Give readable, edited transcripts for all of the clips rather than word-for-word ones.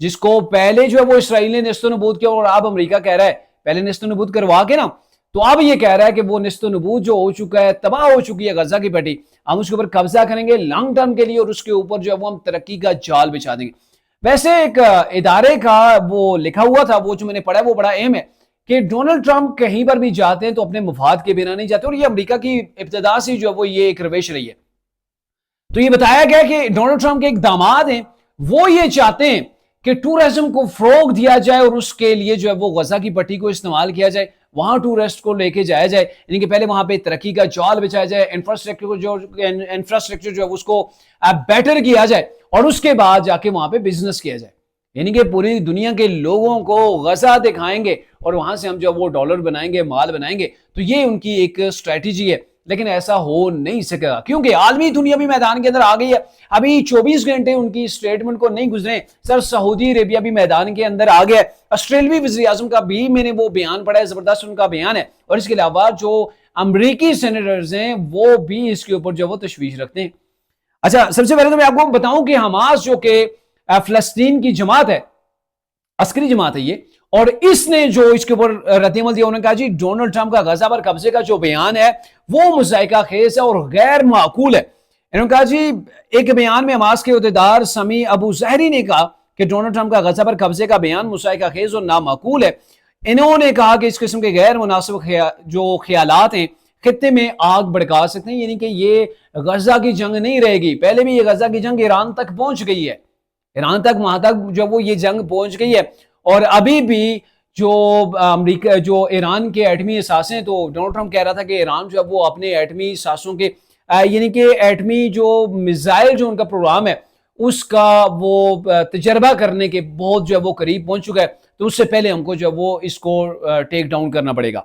جس کو پہلے جو ہے وہ اسرائیل نے نیست و نبود کیا اور اب امریکہ کہہ رہا ہے پہلے نیست و نبود کروا کے نا تو اب یہ کہہ رہا ہے کہ وہ نیست و نبود جو ہو چکا ہے تباہ ہو چکی ہے غزہ کی پٹی ہم اس کے اوپر قبضہ کریں گے لانگ ٹرم کے لیے اور اس کے اوپر جو ہے وہ ہم ترقی کا جال بچھا دیں گے. ویسے ایک ادارے کا وہ لکھا ہوا تھا وہ جو میں نے پڑھا وہ بڑا اہم ہے کہ ڈونلڈ ٹرمپ کہیں پر بھی جاتے ہیں تو اپنے مفاد کے بنا نہیں جاتے اور یہ امریکہ کی ابتدا سے جو ہے وہ یہ ایک روش رہی ہے. تو یہ بتایا گیا کہ ڈونلڈ ٹرمپ کے ایک داماد ہیں وہ یہ چاہتے ہیں کہ ٹورزم کو فروغ دیا جائے اور اس کے لیے جو ہے وہ غزہ کی پٹی کو استعمال کیا جائے وہاں ٹورسٹ کو لے کے جایا جائے یعنی کہ پہلے وہاں پہ ترقی کا جال بچایا جائے انفراسٹرکچر جو ہے اس کو بیٹر کیا جائے اور اس کے بعد جا کے وہاں پہ بزنس کیا جائے یعنی کہ پوری دنیا کے لوگوں کو غزہ دکھائیں گے اور وہاں سے ہم جو وہ ڈالر بنائیں گے مال بنائیں گے. تو یہ ان کی ایک اسٹریٹجی ہے لیکن ایسا ہو نہیں سکا کیونکہ عالمی دنیا بھی میدان کے اندر آ گئی ہے. ابھی 24 گھنٹے ان کی اسٹیٹمنٹ کو نہیں گزرے سر سعودی عربیہ بھی میدان کے اندر آ گیا ہے. آسٹریلوی وزیر اعظم کا بھی میں نے وہ بیان پڑھا ہے زبردست ان کا بیان ہے اور اس کے علاوہ جو امریکی سینیٹرز ہیں وہ بھی اس کے اوپر جو وہ تشویش رکھتے ہیں. اچھا سب سے پہلے تو میں آپ کو بتاؤں کہ حماس جو کہ فلسطین کی جماعت ہے عسکری جماعت ہے یہ اور اس نے جو اس کے اوپر رد عمل دیا انہوں نے کہا جی ڈونلڈ ٹرمپ کا غزہ پر قبضے کا جو بیان ہے وہ مضحکہ خیز ہے اور غیر معقول ہے. انہوں نے کہا جی ایک بیان میں حماس کے عہدیدار سمیع ابو زہری نے کہا کہ ڈونلڈ ٹرمپ کا غزہ پر قبضے کا بیان مضحکہ خیز اور نامعقول ہے. انہوں نے کہا کہ اس قسم کے غیر مناسب جو خیالات ہیں خطے میں آگ بھڑکا سکتے ہیں یعنی کہ یہ غزہ کی جنگ نہیں رہے گی. پہلے بھی یہ غزہ کی جنگ ایران تک پہنچ گئی ہے ایران تک وہاں تک جو وہ یہ جنگ پہنچ گئی ہے اور ابھی بھی جو امریکہ جو ایران کے ایٹمی اثاثے ہیں تو ڈونلڈ ٹرمپ کہہ رہا تھا کہ ایران جو ہے وہ اپنے ایٹمی اثاثوں کے یعنی کہ ایٹمی جو میزائل جو ان کا پروگرام ہے اس کا وہ تجربہ کرنے کے بہت جو ہے وہ قریب پہنچ چکا ہے تو اس سے پہلے ہم کو جو ہے وہ اس کو ٹیک ڈاؤن کرنا پڑے گا.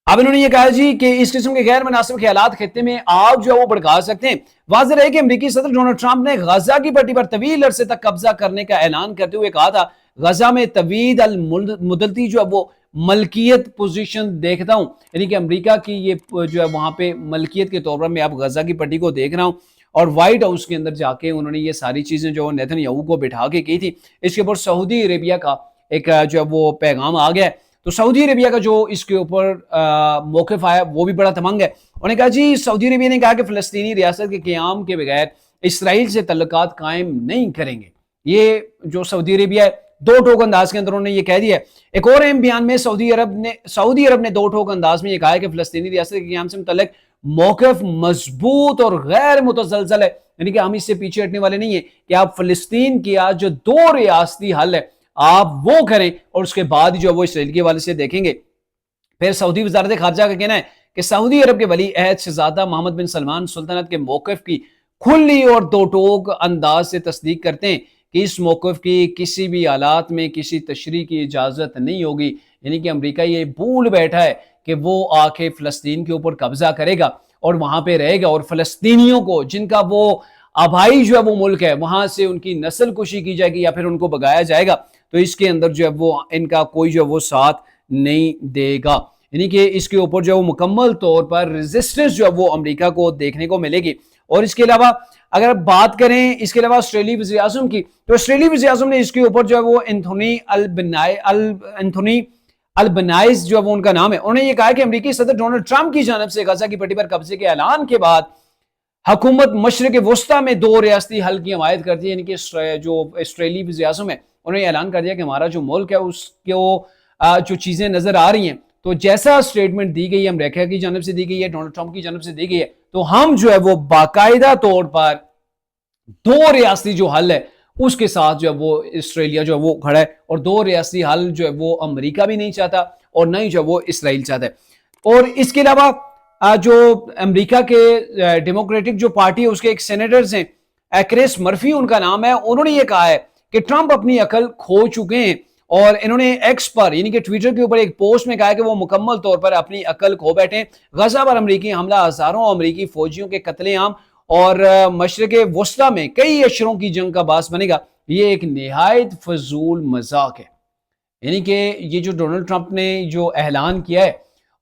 اب انہوں نے یہ کہا جی کہ اس قسم کے غیر مناسب خیالات خطے میں آگ جو ہے وہ بھڑکا سکتے ہیں. واضح رہے کہ امریکی صدر ڈونلڈ ٹرمپ نے غزہ کی پٹی پر طویل عرصے تک قبضہ کرنے کا اعلان کرتے ہوئے کہا تھا غزہ میں طویل المدتی جو ہے وہ ملکیت پوزیشن دیکھتا ہوں یعنی کہ امریکہ کی یہ جو ہے وہاں پہ ملکیت کے طور پر میں اب غزہ کی پٹی کو دیکھ رہا ہوں اور وائٹ ہاؤس کے اندر جا کے انہوں نے یہ ساری چیزیں جو نیتن یاہو کو بٹھا کے کی تھی. اس کے اوپر سعودی عربیہ کا ایک جو ہے وہ پیغام آ گیا ہے تو سعودی عربیہ کا جو اس کے اوپر موقف آیا وہ بھی بڑا تمنگ ہے. انہوں نے کہا جی سعودی عربیہ نے کہا کہ فلسطینی ریاست کے قیام کے بغیر اسرائیل سے تعلقات قائم نہیں کریں گے. یہ جو سعودی عربیہ ہے دو ٹوک انداز کے اندر انہوں نے یہ کہہ دیا ہے. ایک اور اہم بیان میں سعودی عرب نے دو ٹوک انداز میں یہ کہا ہے کہ فلسطینی ریاست کے قیام سے متعلق موقف مضبوط اور غیر متزلزل ہے یعنی کہ ہم اس سے پیچھے ہٹنے والے نہیں ہیں کہ آپ فلسطین کی آج جو دو ریاستی حل ہے آپ وہ کریں اور اس کے بعد جو وہ اسرائیل کے حوالے سے دیکھیں گے. پھر سعودی وزارت خارجہ کا کہنا ہے کہ سعودی عرب کے ولی عہد شہزادہ محمد بن سلمان سلطنت کے موقف کی کھلی اور دو ٹوک انداز سے تصدیق کرتے ہیں کہ اس موقف کی کسی بھی حالات میں کسی تشریح کی اجازت نہیں ہوگی یعنی کہ امریکہ یہ بھول بیٹھا ہے کہ وہ آ کے فلسطین کے اوپر قبضہ کرے گا اور وہاں پہ رہے گا اور فلسطینیوں کو جن کا وہ آبائی جو ہے وہ ملک ہے وہاں سے ان کی نسل کشی کی جائے گی یا پھر ان کو بگایا جائے گا تو اس کے اندر جو ہے وہ ان کا کوئی جو ہے وہ ساتھ نہیں دے گا یعنی کہ اس کے اوپر جو ہے وہ مکمل طور پر ریزسٹنس جو ہے وہ امریکہ کو دیکھنے کو ملے گی. اور اس کے علاوہ اگر آپ بات کریں اس کے علاوہ آسٹریلی وزیر اعظم کی تو آسٹریلی وزیر اعظم نے اس کے اوپر جو ہے وہ اینتھونی البنائز جو ہے وہ ان کا نام ہے انہوں نے یہ کہا کہ امریکی صدر ڈونلڈ ٹرمپ کی جانب سے غزہ کی پٹی پر قبضے کے اعلان کے بعد حکومت مشرق وسطی میں دو ریاستی حل کی حمایت کرتی ہے یعنی کہ جو آسٹریلی وزیر اعظم ہے انہوں نے اعلان کر دیا کہ ہمارا جو ملک ہے اس کو جو چیزیں نظر آ رہی ہیں تو جیسا سٹیٹمنٹ دی گئی ہے امریکہ کی جانب سے دی گئی ہے ڈونلڈ ٹرمپ کی جانب سے دی گئی ہے تو ہم جو ہے وہ باقاعدہ طور پر دو ریاستی جو حل ہے اس کے ساتھ جو ہے وہ آسٹریلیا جو ہے وہ کھڑا ہے اور دو ریاستی حل جو ہے وہ امریکہ بھی نہیں چاہتا اور نہ ہی جو ہے وہ اسرائیل چاہتا ہے. اور اس کے علاوہ جو امریکہ کے ڈیموکریٹک جو پارٹی ہے اس کے ایک سینیٹرز ہیں کرس مرفی ان کا نام ہے انہوں نے یہ کہا ہے کہ ٹرمپ اپنی عقل کھو چکے ہیں اور انہوں نے ایکس پر یعنی کہ ٹویٹر کے اوپر ایک پوسٹ میں کہا ہے کہ وہ مکمل طور پر اپنی عقل کھو بیٹھے ہیں. غزہ پر امریکی حملہ ہزاروں امریکی فوجیوں کے قتل عام اور مشرق وسطی میں کئی اشروں کی جنگ کا باعث بنے گا. یہ ایک نہایت فضول مذاق ہے یعنی کہ یہ جو ڈونلڈ ٹرمپ نے جو اعلان کیا ہے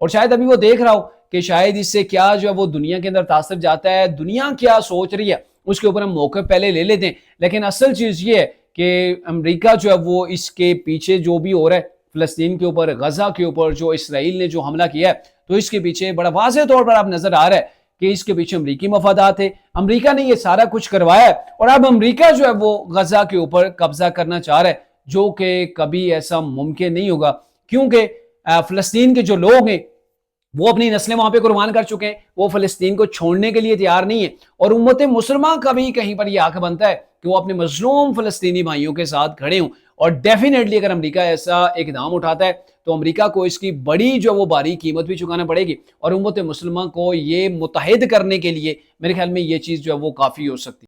اور شاید ابھی وہ دیکھ رہا ہو کہ شاید اس سے کیا جو ہے وہ دنیا کے اندر تاثر جاتا ہے دنیا کیا سوچ رہی ہے اس کے اوپر ہم موقع پہلے لے لیتے ہیں لیکن اصل چیز یہ ہے کہ امریکہ جو ہے وہ اس کے پیچھے جو بھی ہو رہا ہے فلسطین کے اوپر، غزہ کے اوپر جو اسرائیل نے جو حملہ کیا ہے، تو اس کے پیچھے بڑا واضح طور پر اب نظر آ رہا ہے کہ اس کے پیچھے امریکی مفادات ہے. امریکہ نے یہ سارا کچھ کروایا ہے اور اب امریکہ جو ہے وہ غزہ کے اوپر قبضہ کرنا چاہ رہا ہے، جو کہ کبھی ایسا ممکن نہیں ہوگا، کیونکہ فلسطین کے جو لوگ ہیں وہ اپنی نسلیں وہاں پہ قربان کر چکے ہیں، وہ فلسطین کو چھوڑنے کے لیے تیار نہیں ہے. اور امت مسلمہ کا بھی کہیں پر یہ حق بنتا ہے کہ وہ اپنے مظلوم فلسطینی بھائیوں کے ساتھ کھڑے ہوں. اور ڈیفینیٹلی اگر امریکہ ایسا اقدام اٹھاتا ہے تو امریکہ کو اس کی بڑی جو وہ بھاری قیمت بھی چکانا پڑے گی، اور امت مسلمہ کو یہ متحد کرنے کے لیے میرے خیال میں یہ چیز جو ہے وہ کافی ہو سکتی ہے.